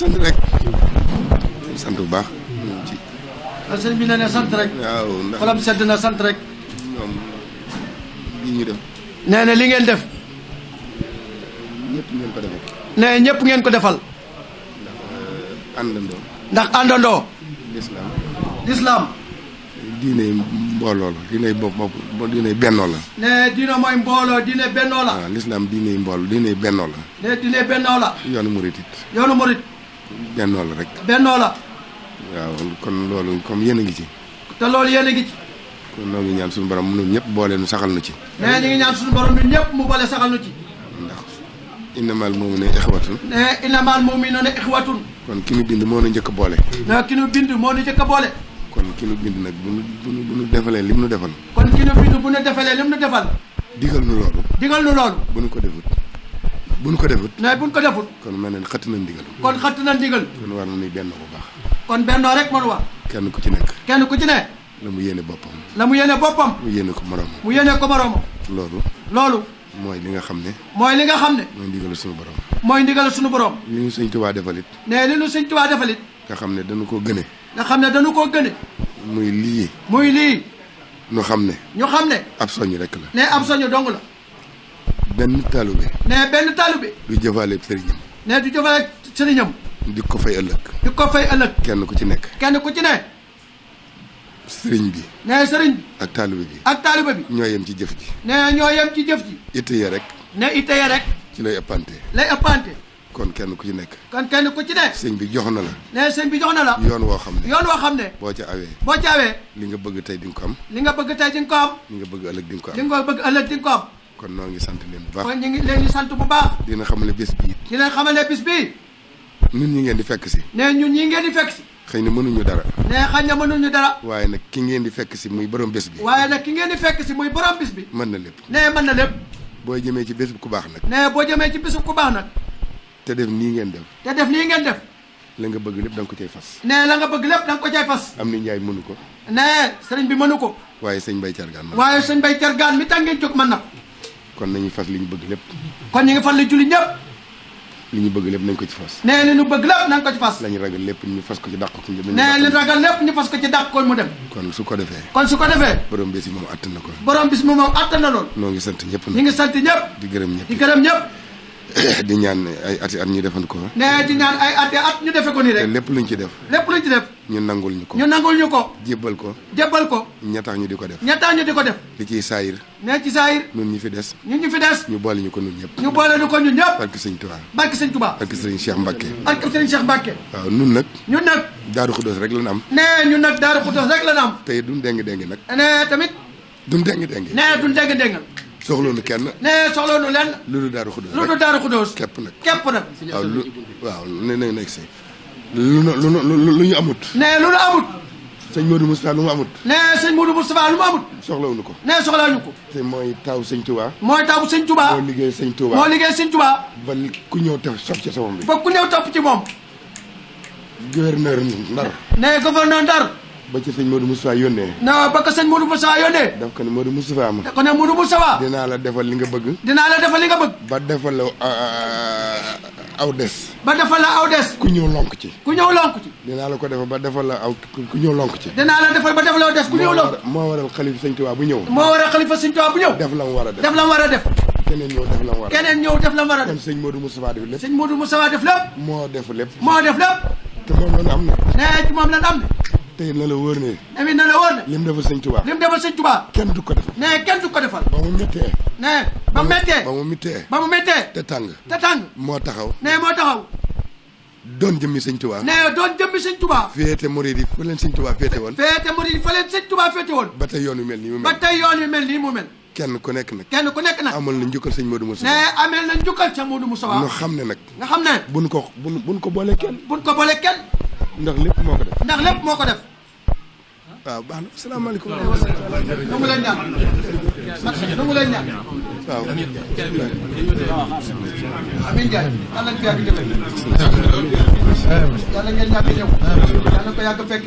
sant rek sant bu baax ci sëñ bi nee na sant rek waaw ndax xolam sedd na sant rek ñoom li ñu def nee na li ngeen def ñëpp ngeen ko defal nee ñëpp ngeen ko defal àndandoo ndax àndandoo lislaam diine mbooloo la diine bopp diine bennoo la nee diine mooy mbooloo diine bennoo la waaw lislaam diine mbooloo diine bennoo la nee diine bennoo la yoonu murit it yoonu murit bennoo la rek bennoo la waaw kon loolu comme yéen a ngi ci te loolu yéen a ngi ci kon noo ngi ñaan suñu borom ñun ñëpp boole nu saxal nu ci nee ñu ngi ñaan suñu borom ñun ñëpp mu boole saxal nu ci ndax innamal mu'minuuna ixwatun nee innamal mu'minuuna ixwatun kon ki nu bind moo nu njëkk boole nee ki nu bind moo nu njëkk a boole kon ki nu bind nag bu nu defalee lim nu defal kon ki nu bind bu nu defalee lim nu defal digal nu loolu digal nu loolu bu nu ko defut bu nu ko defut nee bu nu ko defut kon mel ne xëtt nañ digal kon xatt na ndigal kon war na nuy benn bu baax kon bennoo rek mënu wax kenn ku ci nekk kenn ku ci ne la mu yéene boppam la mu yéene boppam mu yéene ko moroom mu yéene ko moroomam loolu mooy li nga xam ne mooy li nga xam ne mooy ndigal suñu borom mooy ndigal suñu borom li ñu sëñ Tuubaa defalit nee li nu sëñ Tuubaa defalit nga xam ne dañu koo gëne nga xam ne dañu koo gëne muy lii muy lii ñu xam ne ñu xam ne ab soññ rek la nee ab soñu dong la benn taalube nee benn taalube du jëfaale sëriñam nee du jëfale sëriñam di ko fay ëllëg di ko fay ëllëg kenn ku ci nekk kenn ku ci ne sëriñ bi nee sëriñ bi ak taalube bi ak taalube bi ñoo yem ci jëf ji nee ñoo yem ci jëf ji itte ya rek ne itte ya rek ci lay ëppante lay ëppante kon kenn ku ci nekk kon kenn ku ci ne sëñ bi jox na la nee sëñ bi jox na la yoon woo xam ne yoon woo xam ne boo ca awee boo caawee li nga bëgg tey di nga ko am li nga bëgg tey di nga ko am li nga bëgg ëllëg di nga ko li am nga bëgg ëllëg di nga ko am kon noo ngi sant leen bu baax kon ñu ngi leen di sant bu baax dina xam ne bés bii di leen xamal ne bis bii ñun ñi ngeen di fekk si nee ñun ñii ngeen di fekk si xëy na mënuñu dara nee xañ na mënuñu dara waaye nag ki ngeen di fekk si muy borom bés bi waaye nag ki ngeen di fekk si muy borom bis bi mën na lépp nee mën na lépp booy jëmee ci bés bu ku baax nag nee boo jëmee ci bisu ku baax nag te def nii ngeen def te def nii ngeen def la nga bëgg lépp da nga ko cay fas nee la nga bëgg lépp da nga ko cay fas am ni njaay mënu ko nee sëriñ bi mënu ko waaye sëñ Mbay Cargaan man waaye sëñ Bay Cargaan mi tax ngeen jóg mën na ko kon nañuy fas li ñu bëgg lépp kon ñu ngi fan la julli ñëpp li ñu bëgg lépp nañ ko ci fas nee li ñu bëgg lépp nañ ko ci fas la ñu ragal lépp ñu fas ko ci dàq ko ci nee li ragal lépp ñu fas ko ci dàq ko mu dem kon su ko defee kon su ko defee borom bés yi moom àttan na ko borom bis mu moom attan na lool noo ngi sant ñëpp ñu nag ngi sant ñëpp di gërëm ñëpp di gërëm ñëpp di ñaan ay ati at ñu defan ko nee di ñaan ay at ñu defe ko nii te rek lépp luñ ci def lépp luñ ci def ñu nangul ñu ko ñu nangul ñu ko jébbal ko jébbal ko ña tax ñu di ko def ñettaa ñu di ko def li ciy saayir nee ci saayir nun ñi fi des ñun ñu fi des ñu boole ñu ko nun ñëpp ñu boole ñu ko ñun ñëpp barke sëñ Tuubaa barke sëñ Tuubaa barke sëriñ Cheikh Mbacke barke sëñ Cheikh Mbacke waaw nun nag ñun nag Daaru Xudoos rek la am nee ñun nag Daaru Xudoos rek la na am tey duñ déng nag nee tamit duñ déng nee duñ dégg-déggal soxloonu kenn nee soxloonu lenn lu dul Daaru Xudoos lu dul rek Daaru Xudoos képp nag képp nag waaw ne nekk si lu ñu amut nee lu nu amut sëñ Modou Moustapha lu mu amut nee sëñ Modou Moustapha lu mu amut soxlawuñu ko nee soxlawuñu ko te mooy taw sëñ Touba mooy taw bu sëñ Touba moo liggéey sëñ Touba moo liggéey sëñ Touba ba ku ñëw te sof ci sama bi ba ku ñëw topp ci moom gouverneur Ndar nee gouverneur Ndar ba ci sëñ Modou Moustapha yónnee non ba ko sëñ Modou Moustapha yónnee daf ko ne Modou Moustapha ma da ko ne Modou Moustapha dinaa la defal li nga bëgg dinaa la defal li nga bëgg ba defal la aw des ba defal la aw des ku ñëw lonk ci ku ñëw lonk ci dinaa la ko defal ba defal la aw ku ñëw lonk ci dinaa la defal ba defal la aw des ku ñëw lonk moo waral xalifa sëñ Tuubaa bu ñëw moo war a xalifa sëñ Tuubaa bu ñëw def la mu war a def def la mu war a def keneen ñëw def la mu war a def keneen ñëw def la mu war a kon def sëñ Modou Moustapha def lépp sëñ Modou Moustapha def lépp moo def lépp moo def lépp te moom loolu am na nee ci moom lan am ne tey na la wóor ne tamit na la wóor ne lim defal sëñ Tuubaa lim defal sëñ Tuubaa kenn du ko defal nee kenn du ko defal ba mu méttee nee ba méttee ba mu méttee ba mu méttee te tàng te tàng moo taxaw nee moo taxaw doon jëmmi sëñ Tuubaa nee doon jëmmi sëñ Tuubaa féete murid yi fu leen sëñ Tuubaa féete woon féete murid fa leen sëñ Tuubaa féete woon ba tey yoon wi mel nii mu ba mel tey yoon wi mel nii mu mel kenn ku nekk nag kenn ku nekk nag amal na njukkal sëñ Modou Moustapha nee ameel na njukkal ca Modou Moustapha ñu xam ne nag nga xam ne buñ ko boolee kenn buñ ko boole kenn ndax lépp moo ko def ndax lépp moo ko def waaw baax na asalaamaaleykum nu mu leen ñaan nu mu leen ñaan waaw amiin Ndiaye yàlla nga yàgg jëfe yàlla ngeen yàgg ñëw yàlla ko yàgg fekk